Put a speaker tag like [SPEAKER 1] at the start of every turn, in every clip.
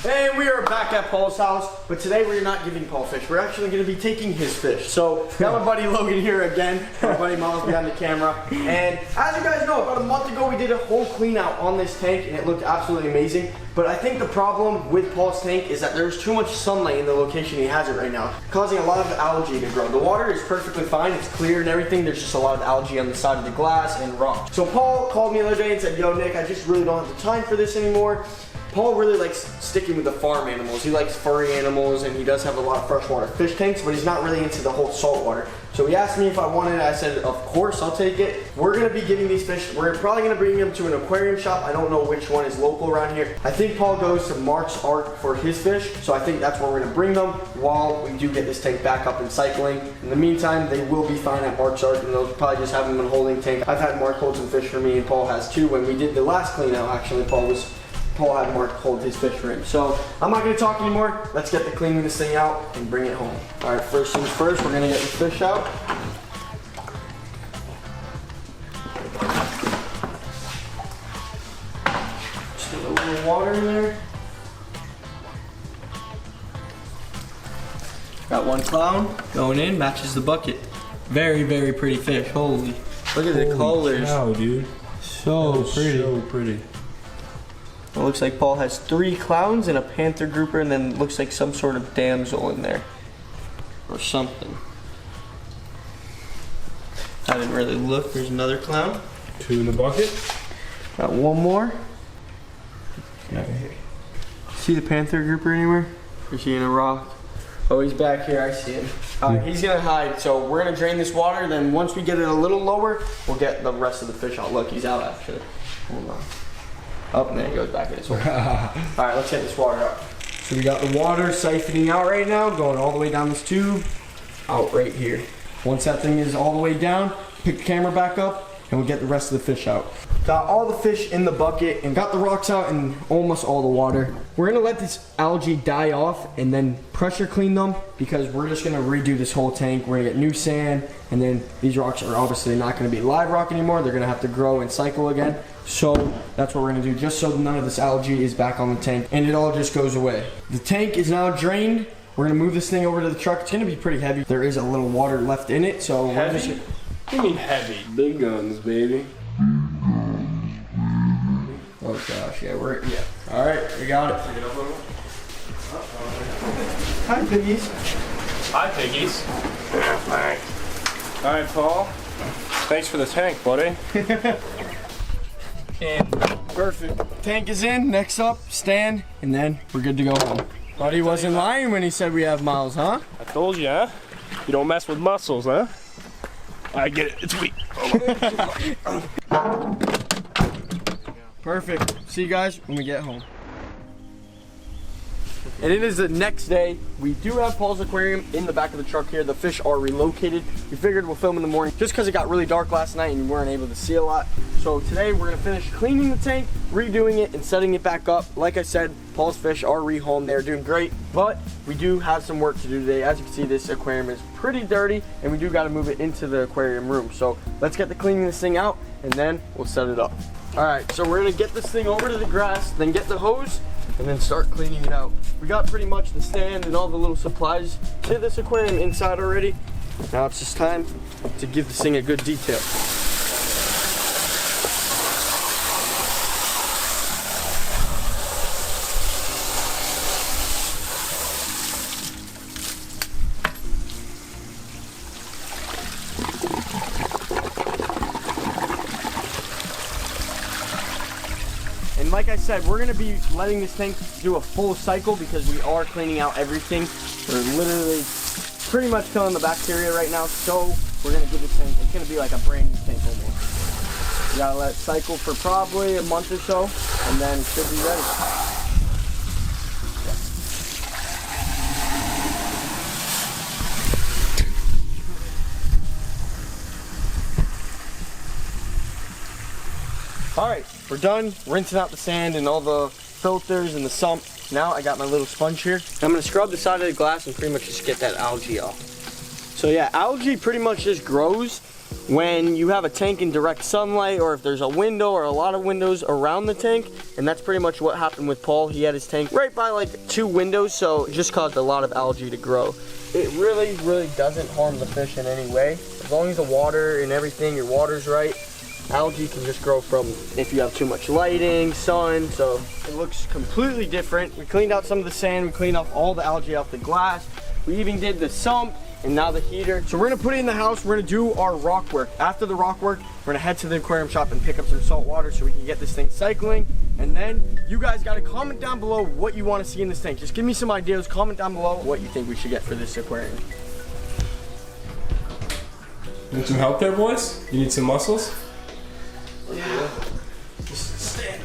[SPEAKER 1] And we are back at Paul's house, but today we're not giving Paul fish. We're actually going to be taking his fish. So, got my buddy Logan here again, my buddy Miles behind the camera. And as you guys know, about a month ago we did a whole clean out on this tank and it looked absolutely amazing. But I think the problem with Paul's tank is that there's too much sunlight in the location he has it right now, causing a lot of algae to grow. The water is perfectly fine, it's clear and everything. There's just a lot of algae on the side of the glass and rock. So Paul called me the other day and said, yo Nick, I just really don't have the time for this anymore. Paul really likes sticking with the farm animals. He likes furry animals and he does have a lot of freshwater fish tanks, but he's not really into the whole saltwater. So he asked me if I wanted it. I said, of course, I'll take it. We're gonna be giving these fish, we're probably gonna bring them to an aquarium shop. I don't know which one is local around here. I think Paul goes to Mark's Ark for his fish, so I think that's where we're gonna bring them while we do get this tank back up and cycling. In the meantime, they will be fine at Mark's Ark and they'll probably just have them in a holding tank. I've had Mark hold some fish for me and Paul has too. When we did the last clean out, actually, Paul had Mark hold his fish for him. So I'm not gonna talk anymore. Let's get the cleaning this thing out and bring it home. All right, first things first, we're gonna get the fish out. Just get a little water in there. Got one clown going in, matches the bucket. Very, very pretty fish, holy. Look at the colors.
[SPEAKER 2] Wow, dude.
[SPEAKER 1] So pretty.
[SPEAKER 2] So pretty.
[SPEAKER 1] It looks like Paul has 3 clowns and a panther grouper and then looks like some sort of damsel in there. Or something. I didn't really look. There's another clown.
[SPEAKER 2] 2 in the bucket.
[SPEAKER 1] Got one more. See the panther grouper anywhere? Is he in a rock? Oh, he's back here. I see him. Alright, he's gonna hide. So we're gonna drain this water. Then once we get it a little lower, we'll get the rest of the fish out. Look, he's out actually. Hold on. Oh, and then he goes back in his hole. Alright, let's get this water out. So we got the water siphoning out right now, going all the way down this tube, out right here. Once that thing is all the way down, pick the camera back up, and we'll get the rest of the fish out. Got all the fish in the bucket, and got the rocks out and almost all the water. We're gonna let this algae die off, and then pressure clean them, because we're just gonna redo this whole tank. We're gonna get new sand, and then these rocks are obviously not gonna be live rock anymore. They're gonna have to grow and cycle again. So that's what we're gonna do, just so none of this algae is back on the tank and it all just goes away. The tank is now drained. We're gonna move this thing over to the truck. It's gonna be pretty heavy. There is a little water left in it, so
[SPEAKER 2] heavy?
[SPEAKER 1] we're just...
[SPEAKER 2] What do you mean heavy? Big guns, baby.
[SPEAKER 1] Oh gosh, yeah, all right, we got it. Hi, piggies.
[SPEAKER 2] Hi, piggies. Yeah, thanks. All right, Paul. Thanks for the tank, buddy.
[SPEAKER 1] And perfect. Tank is in. Next up, stand, and then we're good to go home. Buddy wasn't lying when he said we have miles, huh?
[SPEAKER 2] I told you, huh? You don't mess with muscles, huh? I get it. It's weak.
[SPEAKER 1] Perfect. See you guys when we get home. And it is the next day. We do have Paul's aquarium in the back of the truck here. The fish are relocated. We figured we'll film in the morning just because it got really dark last night and we weren't able to see a lot. So today we're gonna finish cleaning the tank, redoing it, and setting it back up. Like I said, Paul's fish are rehomed. They're doing great, but we do have some work to do today. As you can see, this aquarium is pretty dirty and we do gotta move it into the aquarium room. So let's get the cleaning this thing out and then we'll set it up. All right, so we're gonna get this thing over to the grass, then get the hose, and then start cleaning it out. We got pretty much the stand and all the little supplies to this aquarium inside already. Now it's just time to give this thing a good detail. And like I said, we're gonna be letting this tank do a full cycle because we are cleaning out everything. We're literally pretty much killing the bacteria right now, so we're gonna give this tank, it's gonna be like a brand new tank almost. We gotta let it cycle for probably a month or so, and then it should be ready. All right, we're done rinsing out the sand and all the filters and the sump. Now I got my little sponge here. I'm gonna scrub the side of the glass and pretty much just get that algae off. So yeah, algae pretty much just grows when you have a tank in direct sunlight, or if there's a window or a lot of windows around the tank. And that's pretty much what happened with Paul. He had his tank right by like 2 windows, so it just caused a lot of algae to grow. It really doesn't harm the fish in any way. As long as the water and everything, your water's right, algae can just grow from if you have too much lighting, sun, so it looks completely different. We cleaned out some of the sand, we cleaned off all the algae off the glass. We even did the sump and now the heater. So we're gonna put it in the house, we're gonna do our rock work. After the rock work, we're gonna head to the aquarium shop and pick up some salt water so we can get this thing cycling. And then you guys gotta comment down below what you wanna see in this tank. Just give me some ideas, comment down below what you think we should get for this aquarium.
[SPEAKER 2] Need some help there, boys? You need some muscles?
[SPEAKER 1] Yeah. Just stand.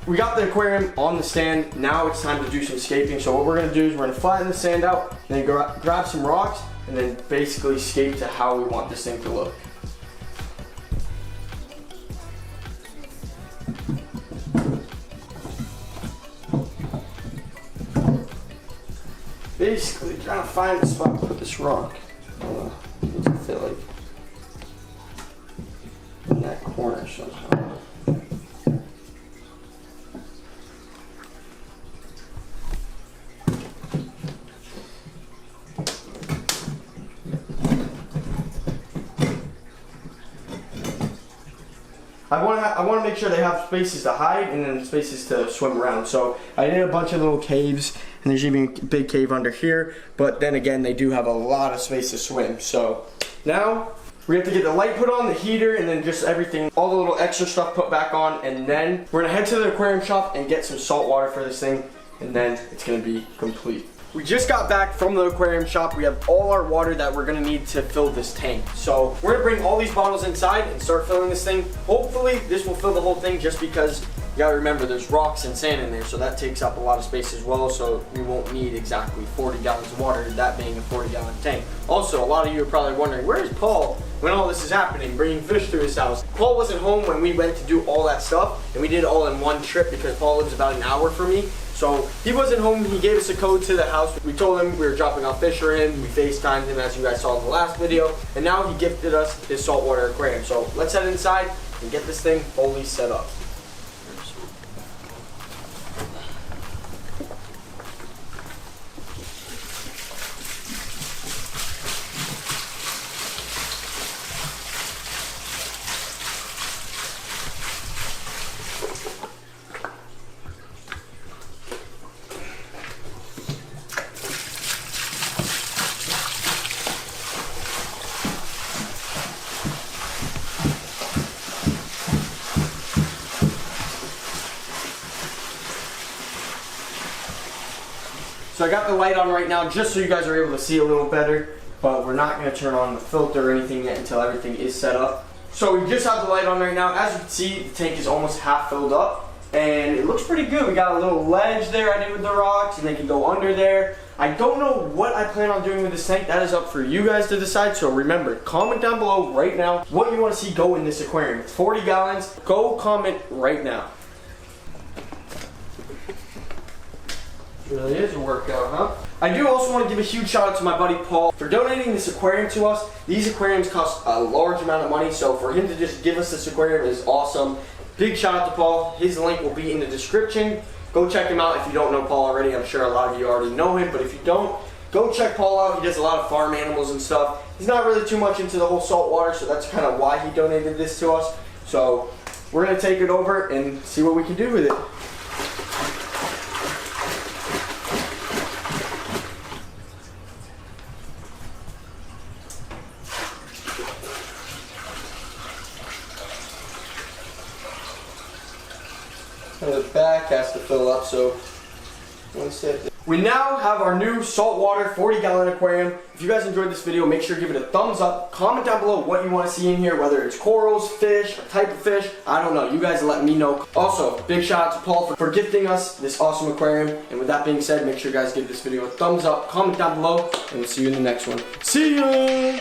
[SPEAKER 1] We got the aquarium on the stand. Now it's time to do some scaping. So what we're gonna do is we're gonna flatten the sand out, and then grab some rocks, and then basically scape to how we want this thing to look. Basically, trying to find a spot to put this rock. Needs to fit like in that corner somehow. I want to make sure they have spaces to hide and then spaces to swim around. So I did a bunch of little caves, and there's even a big cave under here. But then again, they do have a lot of space to swim. So now we have to get the light put on, the heater, and then just everything, all the little extra stuff put back on. And then we're gonna head to the aquarium shop and get some salt water for this thing. And then it's gonna be complete. We just got back from the aquarium shop. We have all our water that we're gonna need to fill this tank. So we're gonna bring all these bottles inside and start filling this thing. Hopefully this will fill the whole thing, just because you gotta remember there's rocks and sand in there, so that takes up a lot of space as well. So we won't need exactly 40 gallons of water, that being a 40-gallon tank. Also, a lot of you are probably wondering, where's Paul when all this is happening, bringing fish to his house? Paul wasn't home when we went to do all that stuff, and we did it all in one trip because Paul lives about an hour from me. So he wasn't home. He gave us a code to the house. We told him we were dropping off fish for him. We FaceTimed him, as you guys saw in the last video. And now he gifted us his saltwater aquarium. So let's head inside and get this thing fully set up. So I got the light on right now just so you guys are able to see a little better, but we're not going to turn on the filter or anything yet until everything is set up. So we just have the light on right now. As you can see, the tank is almost half filled up, and it looks pretty good. We got a little ledge there I did with the rocks, and they can go under there. I don't know what I plan on doing with this tank. That is up for you guys to decide. So remember, comment down below right now what you want to see go in this aquarium. It's 40 gallons. Go comment right now. Really is a workout, huh? I do also want to give a huge shout out to my buddy Paul for donating this aquarium to us. These aquariums cost a large amount of money, so for him to just give us this aquarium is awesome. Big shout out to Paul. His link will be in the description. Go check him out if you don't know Paul already. I'm sure a lot of you already know him, but if you don't, go check Paul out. He does a lot of farm animals and stuff. He's not really too much into the whole salt water, so that's kind of why he donated this to us. So we're going to take it over and see what we can do with it. And the back has to fill up, so one sec. We now have our new saltwater 40-gallon aquarium. If you guys enjoyed this video, make sure to give it a thumbs up. Comment down below what you want to see in here, whether it's corals, fish, a type of fish. I don't know. You guys let me know. Also, big shout out to Paul for gifting us this awesome aquarium. And with that being said, make sure you guys give this video a thumbs up, comment down below, and we'll see you in the next one. See ya!